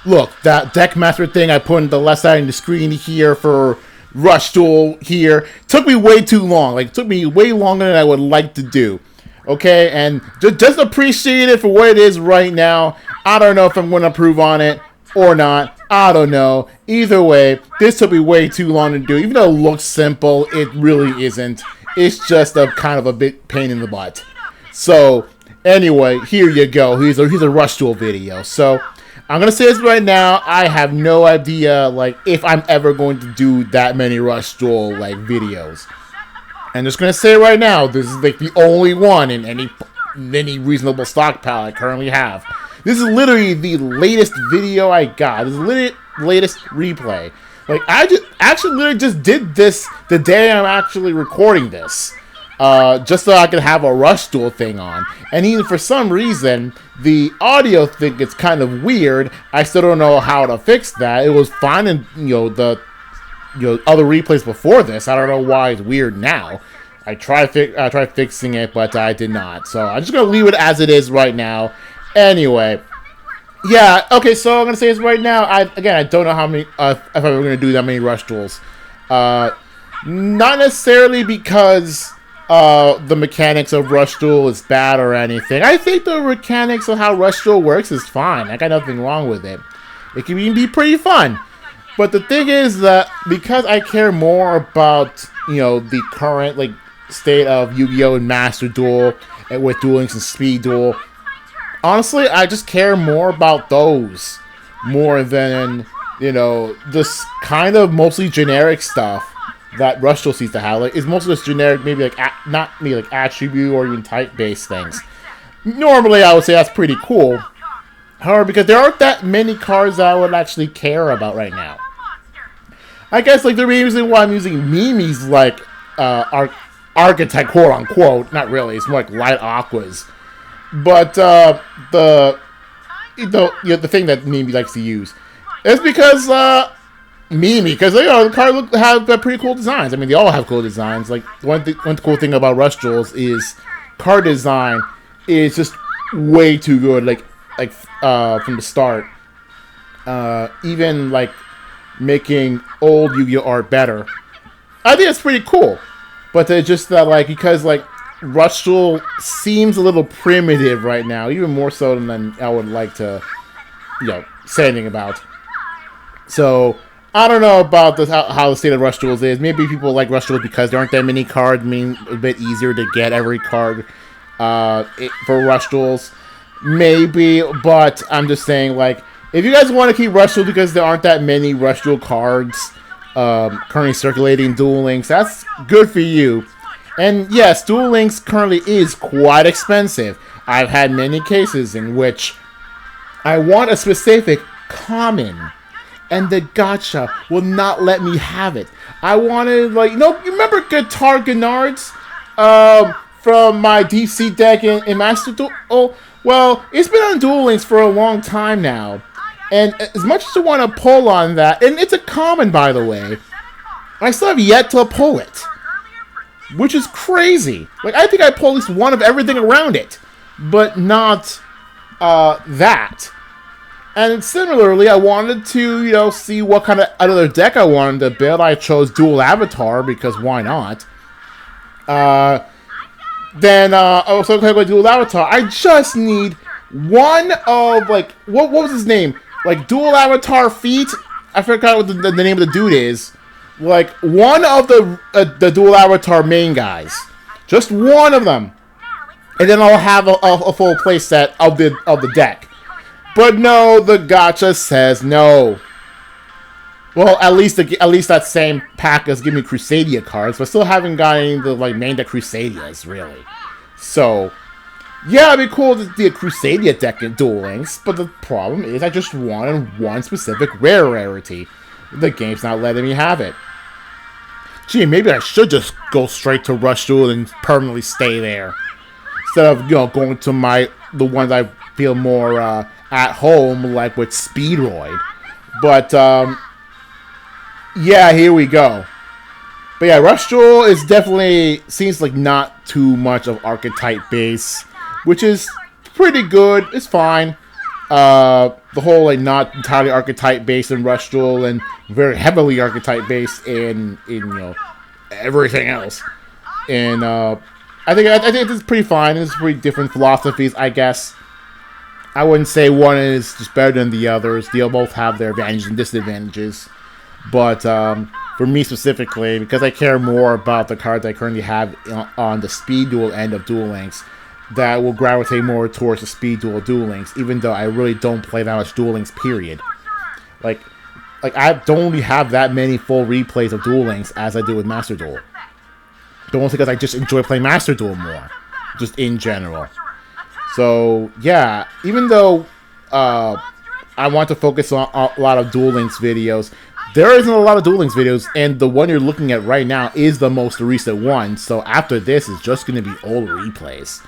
look, that deck master thing I put on the left side of the screen here for Rush Duel here took me way too long. Like, it took me way longer than I would like to do. Okay, and just appreciate it for what it is right now. I don't know if I'm going to improve on it or not. I don't know. Either way, this took me way too long to do. Even though it looks simple, it really isn't. It's just a kind of a big pain in the butt. So, anyway, here you go. Here's a Rush Duel video. So, I'm going to say this right now. I have no idea, like, if I'm ever going to do that many Rush Duel, like, videos. I'm just going to say right now, this is, like, the only one in any reasonable stockpile I currently have. This is literally the latest video I got. This is literally latest replay. Like, I literally just did this the day I'm actually recording this. Just so I could have a Rush Duel thing on. And even for some reason, the audio thing is kind of weird. I still don't know how to fix that. It was fine in, the other replays before this. I don't know why it's weird now. I tried fixing it, but I did not. So I'm just gonna leave it as it is right now. Anyway, yeah. Okay, so I'm gonna say this right now. I don't know how many if I'm ever gonna do that many Rush Duels. Not necessarily because the mechanics of Rush Duel is bad or anything. I think the mechanics of how Rush Duel works is fine. I got nothing wrong with it. It can even be pretty fun. But the thing is that because I care more about, the current, like, state of Yu-Gi-Oh! And Master Duel, and with Duel Links and Speed Duel, honestly, I just care more about those more than, this kind of mostly generic stuff that Rush Duel seems to have. Like, it's mostly just generic, not attribute or even type-based things. Normally, I would say that's pretty cool. However, because there aren't that many cards that I would actually care about right now. I guess, like, the reason why I'm using Mimi's, like, archetype, quote-unquote, not really, it's more like light aquas. But, the thing that Mimi likes to use is because, because, the cards have pretty cool designs. I mean, they all have cool designs. Like, one cool thing about Rush Duels is card design is just way too good, from the start. Even, like, making old Yu-Gi-Oh! Art better. I think it's pretty cool. But it's just that, like, because, like, Rush Duel seems a little primitive right now, even more so than I would like to, say anything about. So, I don't know about how the state of Rush Duels is. Maybe people like Rush Duels because there aren't that many cards, mean a bit easier to get every card for Rush Duels. Maybe, but I'm just saying, like, if you guys want to keep Rush Duel because there aren't that many Rush Duel cards currently circulating Duel Links, that's good for you. And yes, Duel Links currently is quite expensive. I've had many cases in which I want a specific common, and the gacha will not let me have it. I wanted, like, you remember Guitar Gennards from my DC deck in Master Duel? Oh, well, it's been on Duel Links for a long time now. And as much as I want to pull on that, and it's a common, by the way, I still have yet to pull it. Which is crazy. Like, I think I pulled at least one of everything around it. But not that. And similarly, I wanted to, see what kind of other deck I wanted to build. I chose Dual Avatar, because why not? Then, also going to Dual Avatar. I just need one of, like, what was his name? Like, Dual Avatar Feet? I forgot what the name of the dude is. Like, one of the Dual Avatar main guys. Just one of them. And then I'll have a full playset of the deck. But no, the gacha says no. Well, at least that same pack is giving me Crusadia cards, but still haven't gotten the, like, main deck Crusadias, really. So, yeah, it'd be cool to do a Crusadia deck in Duel Links, but the problem is I just wanted one specific rarity. The game's not letting me have it. Gee, maybe I should just go straight to Rush Duel and permanently stay there. Instead of, going to the ones I feel more at home, like with Speedroid. But, yeah, here we go. But yeah, Rush Duel is definitely, seems like not too much of archetype base, which is pretty good. It's fine. the whole like not entirely archetype based in Rush Duel and very heavily archetype based in everything else. And I think it's pretty fine. It's pretty different philosophies, I guess. I wouldn't say one is just better than the others. They both have their advantages and disadvantages. But for me specifically, because I care more about the cards I currently have on the Speed Duel end of Duel Links, that will gravitate more towards the Speed Duel Links, even though I really don't play that much Duel Links, period. Like I don't really have that many full replays of Duel Links as I do with Master Duel. Mostly because I just enjoy playing Master Duel more, just in general. So, yeah, even though I want to focus on a lot of Duel Links videos, there isn't a lot of Duel Links videos, and the one you're looking at right now is the most recent one, so after this, it's just going to be old replays.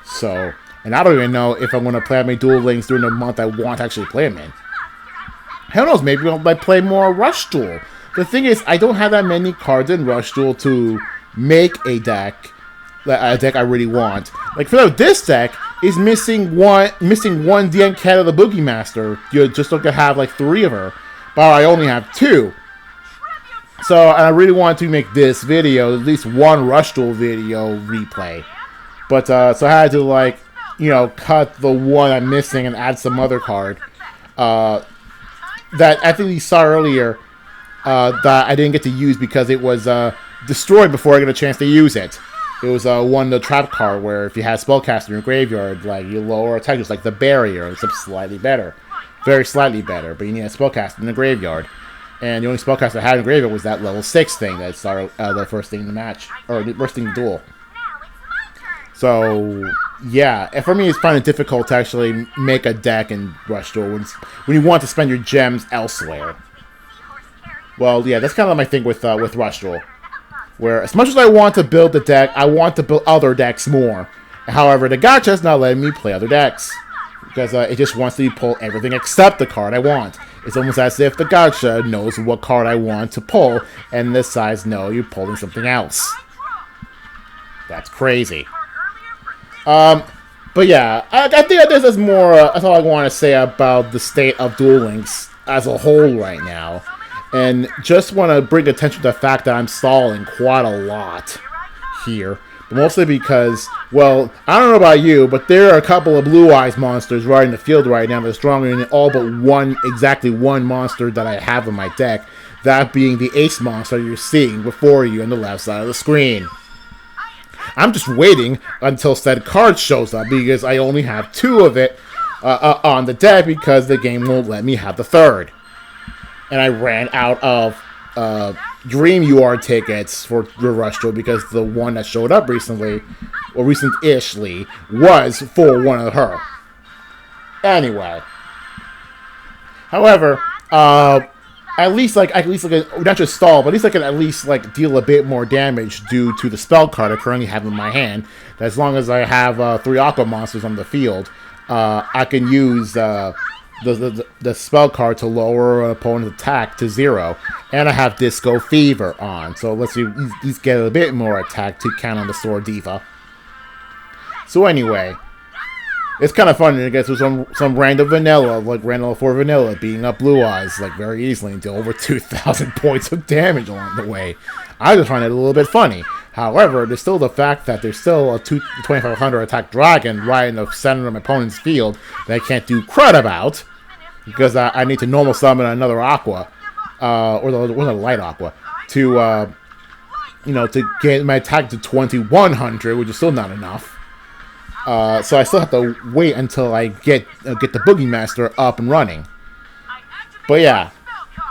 So, and I don't even know if I'm going to play my Duel Links during the month I want to actually play them in. Who knows, maybe I might play more Rush Duel. The thing is, I don't have that many cards in Rush Duel to make a deck I really want. Like, for this deck is missing one DN Cat of the Boogie Master. You just don't have like 3 of her, but I only have 2. So I really want to make this video at least one Rush Duel video replay. But so I had to cut the one I'm missing and add some other card that I think you saw earlier that I didn't get to use because it was destroyed before I get a chance to use it. It was one the trap card where if you had Spellcaster in your graveyard, you lower attack, just like the barrier, except slightly better. Very slightly better, but you need a Spellcaster in the graveyard. And the only Spellcaster I had in the graveyard was that level 6 thing that started the first thing in the match, or the first thing in the duel. So, yeah, and for me it's kind of difficult to actually make a deck in Rush Duel when you want to spend your gems elsewhere. Well, yeah, that's kind of my thing with Rush Duel. Where, as much as I want to build the deck, I want to build other decks more. However, the gacha's not letting me play other decks. Because it just wants me to pull everything except the card I want. It's almost as if the gacha knows what card I want to pull, and decides, no, you're pulling something else. That's crazy. But yeah, I think this is more, that's all I want to say about the state of Duel Links as a whole right now. And just want to bring attention to the fact that I'm stalling quite a lot here. But mostly because, well, I don't know about you, but there are a couple of Blue Eyes monsters right in the field right now that are stronger than all but exactly one monster that I have in my deck. That being the Ace monster you're seeing before you on the left side of the screen. I'm just waiting until said card shows up because I only have 2 of it on the deck because the game won't let me have the 3rd. And I ran out of Dream UR tickets for the Rush Duel because the one that showed up recently, or recent-ishly, was for one of her. Anyway. However, at least not just stall, but at least I can at least deal a bit more damage due to the spell card I currently have in my hand. That as long as I have 3 Aqua monsters on the field, I can use the spell card to lower an opponent's attack to 0, and I have Disco Fever on, so let's at least get a bit more attack to count on the Sword Diva. So anyway, it's kind of funny to get to some random vanilla, like random 4 vanilla, beating up Blue Eyes very easily into over 2,000 points of damage along the way. I just find it a little bit funny. However, there's still the fact that there's still a 2500 attack dragon right in the center of my opponent's field that I can't do crud about because I need to normal summon another Aqua, or the light Aqua, to get my attack to 2100, which is still not enough. So I still have to wait until I get the Boogie Master up and running. But yeah,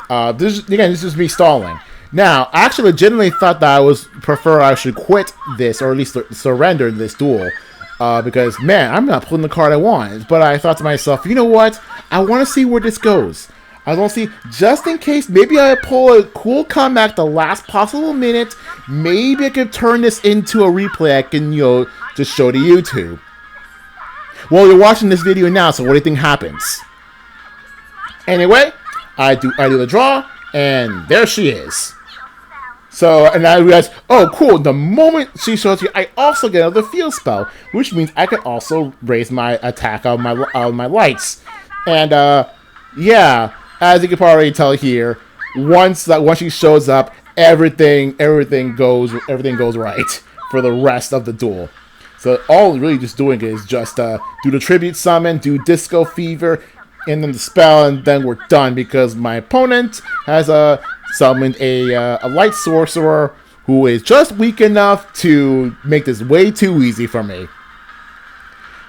this is me stalling. Now, I actually legitimately thought that I should quit this, or at least surrender this duel, because, man, I'm not pulling the card I want. But I thought to myself, you know what? I want to see where this goes. I want to see, just in case, maybe I pull a cool comeback the last possible minute. Maybe I could turn this into a replay I can, just show to YouTube. Well, you're watching this video now, so what do you think happens? Anyway, I do the draw, and there she is. So, and I realized, oh, cool. The moment she shows you, I also get another field spell, which means I can also raise my attack on my lights. And yeah, as you can probably tell here, once she shows up, everything goes right for the rest of the duel. So all we're really just doing is just do the tribute summon, do Disco Fever, and then the spell, and then we're done because my opponent has summoned a light sorcerer who is just weak enough to make this way too easy for me.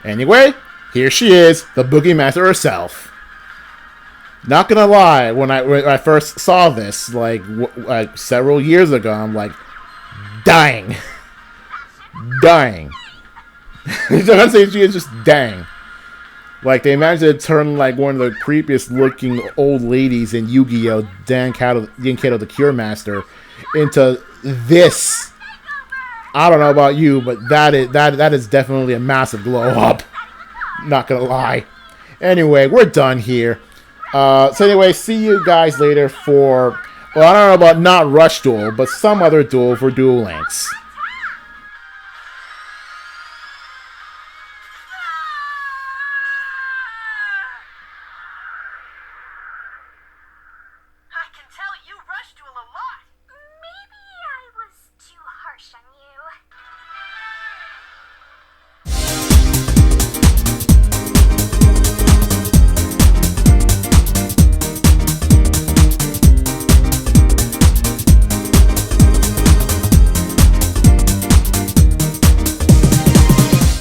Anyway, here she is, the Boogie Master herself. Not gonna lie, when I first saw this, like several years ago, I'm like, dying. I'm gonna say she is just dang. Like, they managed to turn, like, one of the creepiest looking old ladies in Yu-Gi-Oh! Dan Kato the Cure Master into this. I don't know about you, but that is definitely a massive glow up. Not gonna lie. Anyway, we're done here. So anyway, see you guys later for, well, I don't know about not Rush Duel, but some other duel for Duel Links.